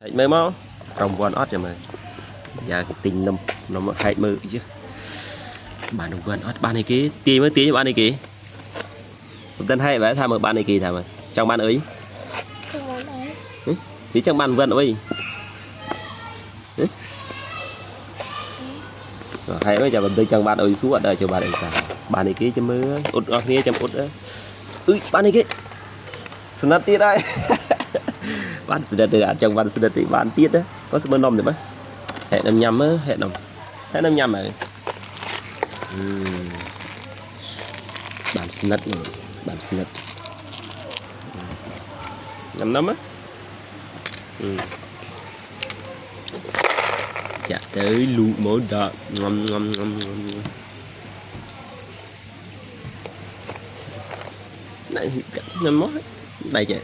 mấy máu trồng vườn ót cho mày giờ cái tình nó mà hay mơ chứ bạn đồng vườn ót ban này kì tí mới tí ban này kì tên hay vậy tham ở ban này kì thà mà trong ban ấy thì trong ban vườn ơi hay mấy giờ mình tới trong ban ơi xuống ở đây cho bạn đây sao ban này kì cho mưa út ở phía trong út đó ban này kì snap tiết đây bạn sẽ được trong bạn sẽ được bạn tiết đó có sự bên nông thì mấy hệ năm nhầm á hệ năm nhầm này bạn snap bạn snap năm á chả tới lụ mỗi đợt ngon ngon ngon ngon này năm mốt đây kìa